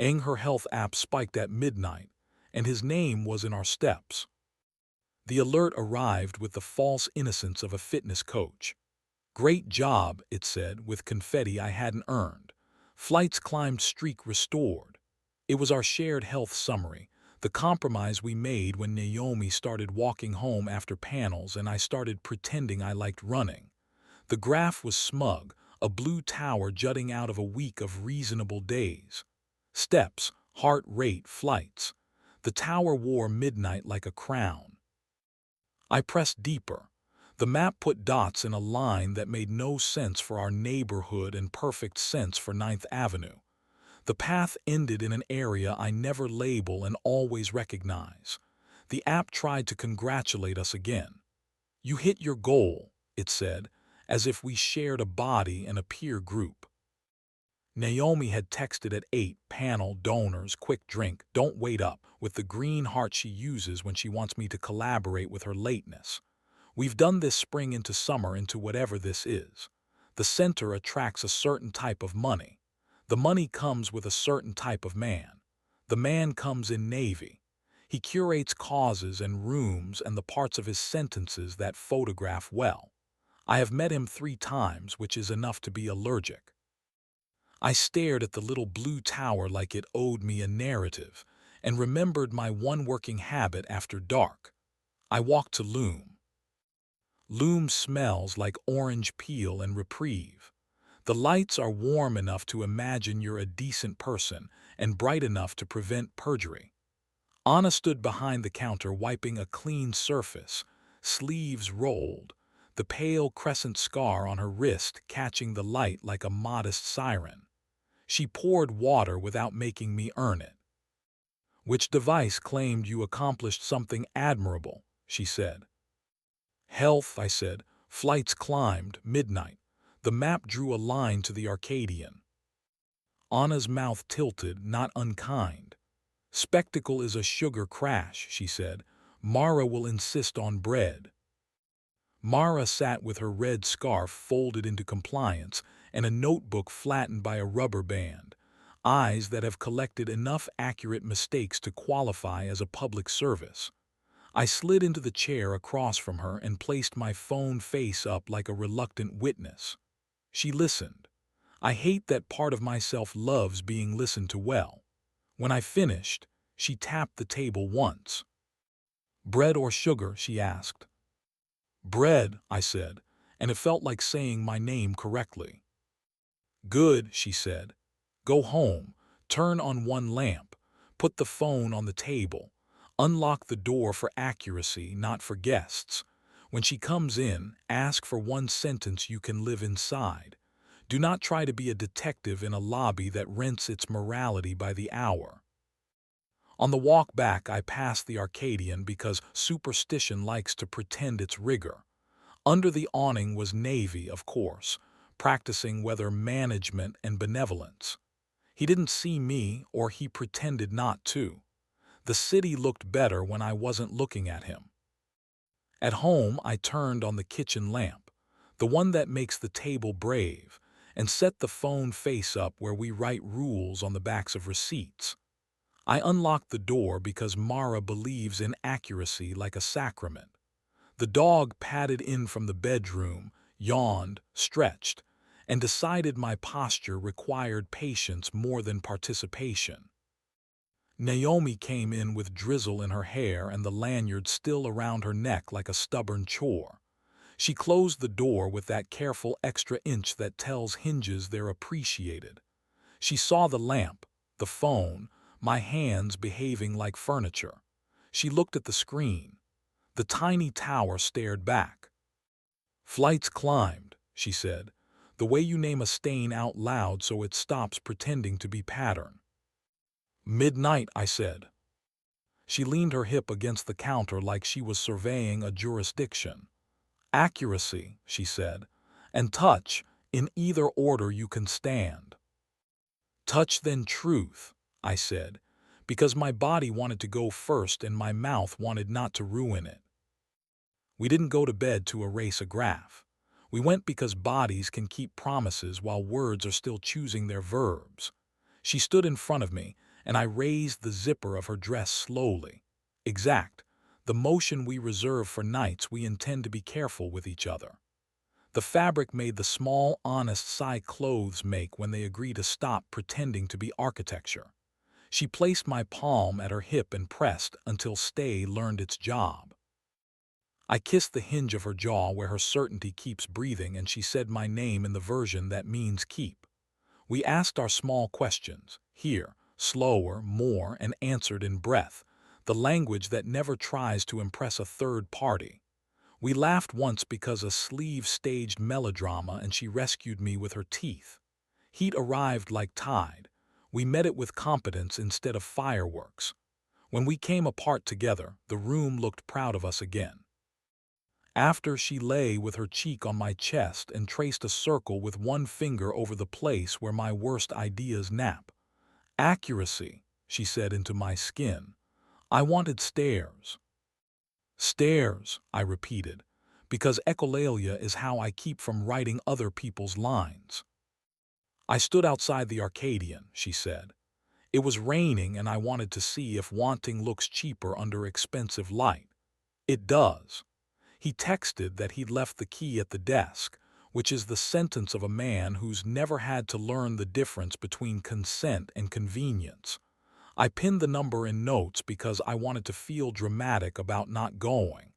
Her health app spiked at midnight, and his name was in our steps. The alert arrived with the false innocence of a fitness coach. "Great job," it said, with confetti I hadn't earned. "Flights climbed, streak restored." It was our shared health summary, the compromise we made when Naomi started walking home after panels and I started pretending I liked running. The graph was smug, a blue tower jutting out of a week of reasonable days. Steps, heart rate, flights. The tower wore midnight like a crown. I pressed deeper. The map put dots in a line that made no sense for our neighborhood and perfect sense for Ninth Avenue. The path ended in an area I never label and always recognize. The app tried to congratulate us again. "You hit your goal," it said, as if we shared a body and a peer group. Naomi had texted at 8, "Panel, donors, quick drink, don't wait up," with the green heart she uses when she wants me to collaborate with her lateness. We've done this spring into summer into whatever this is. The center attracts a certain type of money. The money comes with a certain type of man. The man comes in navy. He curates causes and rooms and the parts of his sentences that photograph well. I have met him 3 times, which is enough to be allergic. I stared at the little blue tower like it owed me a narrative, and remembered my one working habit after dark. I walked to Loom. Loom smells like orange peel and reprieve. The lights are warm enough to imagine you're a decent person and bright enough to prevent perjury. Anna stood behind the counter wiping a clean surface, sleeves rolled, the pale crescent scar on her wrist catching the light like a modest siren. She poured water without making me earn it. "Which device claimed you accomplished something admirable?" she said. "Health," I said. "Flights climbed, midnight." The map drew a line to the Arcadian. Anna's mouth tilted, not unkind. "Spectacle is a sugar crash," she said. "Mara will insist on bread." Mara sat with her red scarf folded into compliance and a notebook flattened by a rubber band, eyes that have collected enough accurate mistakes to qualify as a public service. I slid into the chair across from her and placed my phone face up like a reluctant witness. She listened. I hate that part of myself loves being listened to well. When I finished, she tapped the table once. "Bread or sugar?" she asked. "Bread," I said, and it felt like saying my name correctly. "Good," she said. "Go home, turn on one lamp, put the phone on the table, unlock the door for accuracy, not for guests. When she comes in, ask for one sentence you can live inside. Do not try to be a detective in a lobby that rents its morality by the hour." On the walk back, I passed the Arcadian because superstition likes to pretend it's rigor. Under the awning was Navy, of course, practicing weather management and benevolence. He didn't see me, or he pretended not to. The city looked better when I wasn't looking at him. At home, I turned on the kitchen lamp, the one that makes the table brave, and set the phone face up where we write rules on the backs of receipts. I unlocked the door because Mara believes in accuracy like a sacrament. The dog padded in from the bedroom, yawned, stretched, and decided my posture required patience more than participation. Naomi came in with drizzle in her hair and the lanyard still around her neck like a stubborn chore. She closed the door with that careful extra inch that tells hinges they're appreciated. She saw the lamp, the phone, my hands behaving like furniture. She looked at the screen. The tiny tower stared back. "Flights climbed," she said, "the way you name a stain out loud so it stops pretending to be pattern." "Midnight," I said. She leaned her hip against the counter like she was surveying a jurisdiction. "Accuracy," she said, "and touch, in either order you can stand." "Touch then truth," I said, because my body wanted to go first and my mouth wanted not to ruin it. We didn't go to bed to erase a graph. We went because bodies can keep promises while words are still choosing their verbs. She stood in front of me, and I raised the zipper of her dress slowly. Exact, the motion we reserve for nights we intend to be careful with each other. The fabric made the small, honest sigh clothes make when they agree to stop pretending to be architecture. She placed my palm at her hip and pressed until stay learned its job. I kissed the hinge of her jaw where her certainty keeps breathing, and she said my name in the version that means keep. We asked our small questions, here, slower, more, and answered in breath, the language that never tries to impress a third party. We laughed once because a sleeve staged melodrama and she rescued me with her teeth. Heat arrived like tide. We met it with competence instead of fireworks. When we came apart together, the room looked proud of us again. After, she lay with her cheek on my chest and traced a circle with one finger over the place where my worst ideas nap. Accuracy, she said into my skin. I wanted stairs. Stairs, I repeated, because echolalia is how I keep from writing other people's lines. I stood outside the Arcadian, she said. It was raining and I wanted to see if wanting looks cheaper under expensive light. It does. He texted that he'd left the key at the desk, which is the sentence of a man who's never had to learn the difference between consent and convenience. I pinned the number in notes because I wanted to feel dramatic about not going.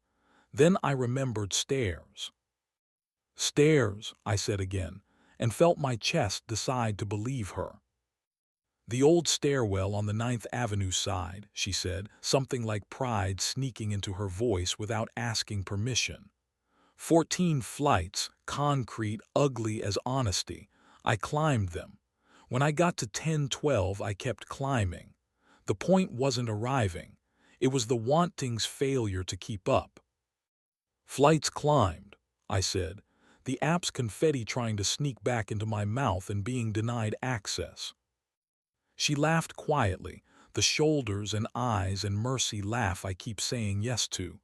Then I remembered stairs. Stairs, I said again, and felt my chest decide to believe her. The old stairwell on the Ninth Avenue side, she said, something like pride sneaking into her voice without asking permission. 14 flights, concrete, ugly as honesty. I climbed them. When I got to 10, 12, I kept climbing. The point wasn't arriving. It was the wanting's failure to keep up. Flights climbed, I said, the app's confetti trying to sneak back into my mouth and being denied access. She laughed quietly, the shoulders and eyes and mercy laugh I keep saying yes to.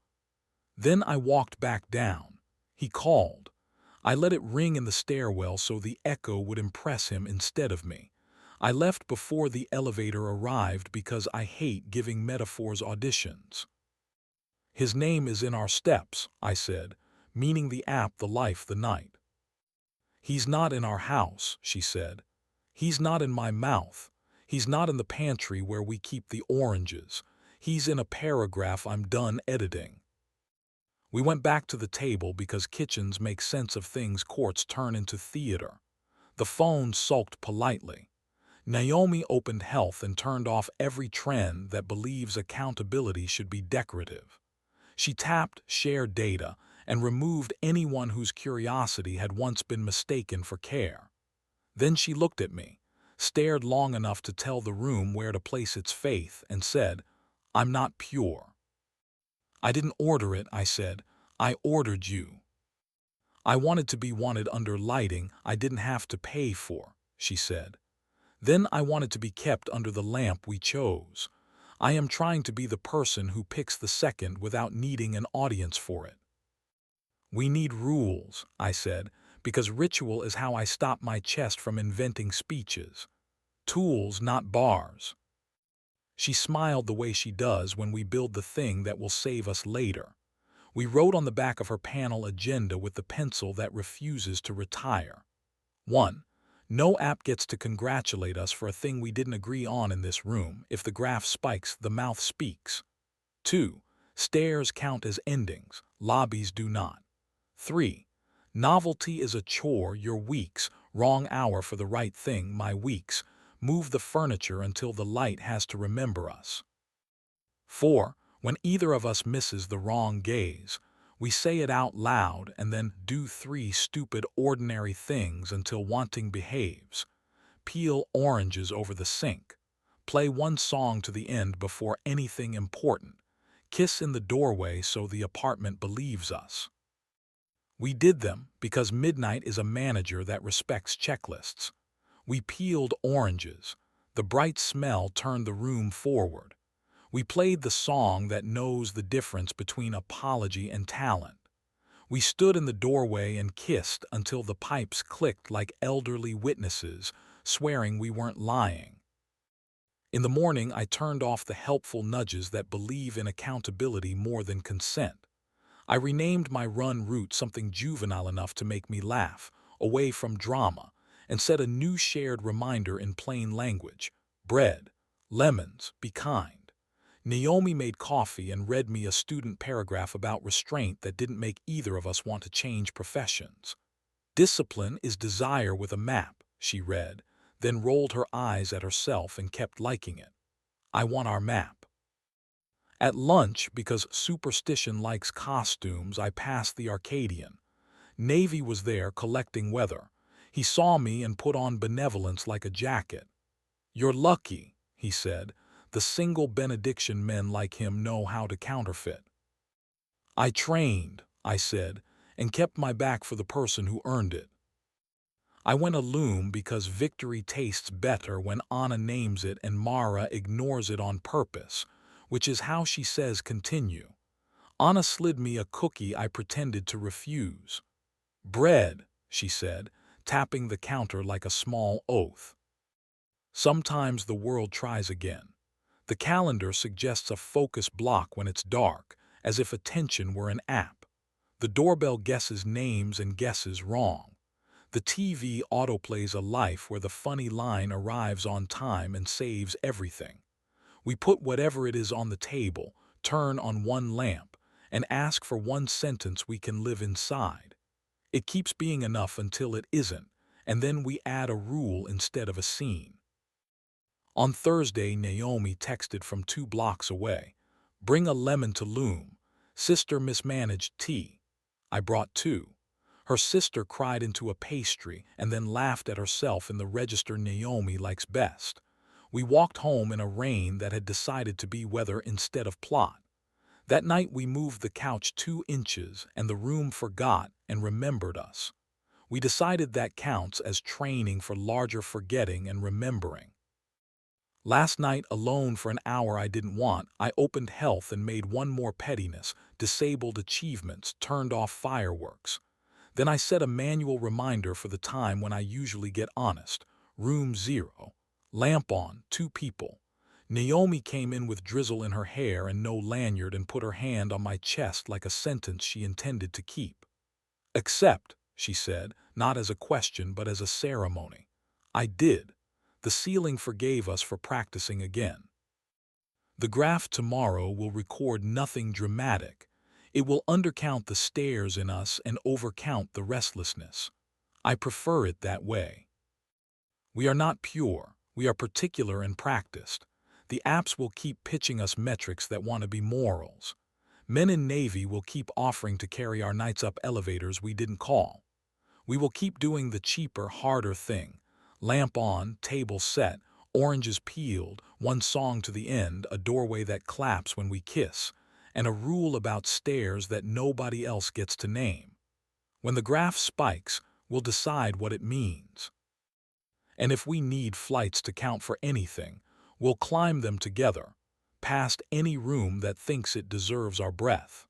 Then I walked back down. He called. I let it ring in the stairwell so the echo would impress him instead of me. I left before the elevator arrived because I hate giving metaphors auditions. His name is in our steps, I said, meaning the app, the life, the night. He's not in our house, she said. He's not in my mouth. He's not in the pantry where we keep the oranges. He's in a paragraph I'm done editing. We went back to the table because kitchens make sense of things courts turn into theater. The phone sulked politely. Naomi opened health and turned off every trend that believes accountability should be decorative. She tapped share data and removed anyone whose curiosity had once been mistaken for care. Then she looked at me, stared long enough to tell the room where to place its faith, and said, I'm not pure. I didn't order it, I said. I ordered you. I wanted to be wanted under lighting I didn't have to pay for, she said. Then I wanted to be kept under the lamp we chose. I am trying to be the person who picks the second without needing an audience for it. We need rules, I said, because ritual is how I stop my chest from inventing speeches. Tools, not bars. She smiled the way she does when we build the thing that will save us later. We wrote on the back of her panel agenda with the pencil that refuses to retire. 1. No app gets to congratulate us for a thing we didn't agree on in this room. If the graph spikes, the mouth speaks. 2. Stairs count as endings, lobbies do not. 3. Novelty is a chore, your weeks, wrong hour for the right thing, my weeks. Move the furniture until the light has to remember us. 4. When either of us misses the wrong gaze, we say it out loud and then do 3 stupid ordinary things until wanting behaves. Peel oranges over the sink. Play one song to the end before anything important. Kiss in the doorway so the apartment believes us. We did them because midnight is a manager that respects checklists. We peeled oranges. The bright smell turned the room forward. We played the song that knows the difference between apology and talent. We stood in the doorway and kissed until the pipes clicked like elderly witnesses, swearing we weren't lying. In the morning, I turned off the helpful nudges that believe in accountability more than consent. I renamed my run route something juvenile enough to make me laugh, away from drama, and set a new shared reminder in plain language. Bread, lemons, be kind. Naomi made coffee and read me a student paragraph about restraint that didn't make either of us want to change professions. Discipline is desire with a map, she read, then rolled her eyes at herself and kept liking it. I want our map. At lunch, because superstition likes costumes, I passed the Arcadian. Navy was there collecting weather. He saw me and put on benevolence like a jacket. "You're lucky," he said. "The single benediction men like him know how to counterfeit." "I trained," I said, "and kept my back for the person who earned it." I went a loom because victory tastes better when Anna names it and Mara ignores it on purpose, which is how she says continue. Anna slid me a cookie I pretended to refuse. "Bread," she said, tapping the counter like a small oath. Sometimes the world tries again. The calendar suggests a focus block when it's dark, as if attention were an app. The doorbell guesses names and guesses wrong. The TV autoplays a life where the funny line arrives on time and saves everything. We put whatever it is on the table, turn on one lamp, and ask for one sentence we can live inside. It keeps being enough until it isn't, and then we add a rule instead of a scene. On Thursday, Naomi texted from 2 blocks away. "Bring a lemon to loom. Sister mismanaged tea." I brought 2. Her sister cried into a pastry and then laughed at herself in the register Naomi likes best. We walked home in a rain that had decided to be weather instead of plot. That night we moved the couch 2 inches and the room forgot and remembered us. We decided that counts as training for larger forgetting and remembering. Last night, alone for an hour I didn't want, I opened health and made one more pettiness, disabled achievements, turned off fireworks. Then I set a manual reminder for the time when I usually get honest. Room 0. Lamp on, 2 people. Naomi came in with drizzle in her hair and no lanyard and put her hand on my chest like a sentence she intended to keep. "Accept," she said, not as a question but as a ceremony. I did. The ceiling forgave us for practicing again. The graph tomorrow will record nothing dramatic. It will undercount the stares in us and overcount the restlessness. I prefer it that way. We are not pure. We are particular and practiced. The apps will keep pitching us metrics that want to be morals. Men in Navy will keep offering to carry our nights up elevators we didn't call. We will keep doing the cheaper, harder thing. Lamp on, table set, oranges peeled, one song to the end, a doorway that claps when we kiss, and a rule about stairs that nobody else gets to name. When the graph spikes, we'll decide what it means. And if we need flights to count for anything, we'll climb them together, past any room that thinks it deserves our breath.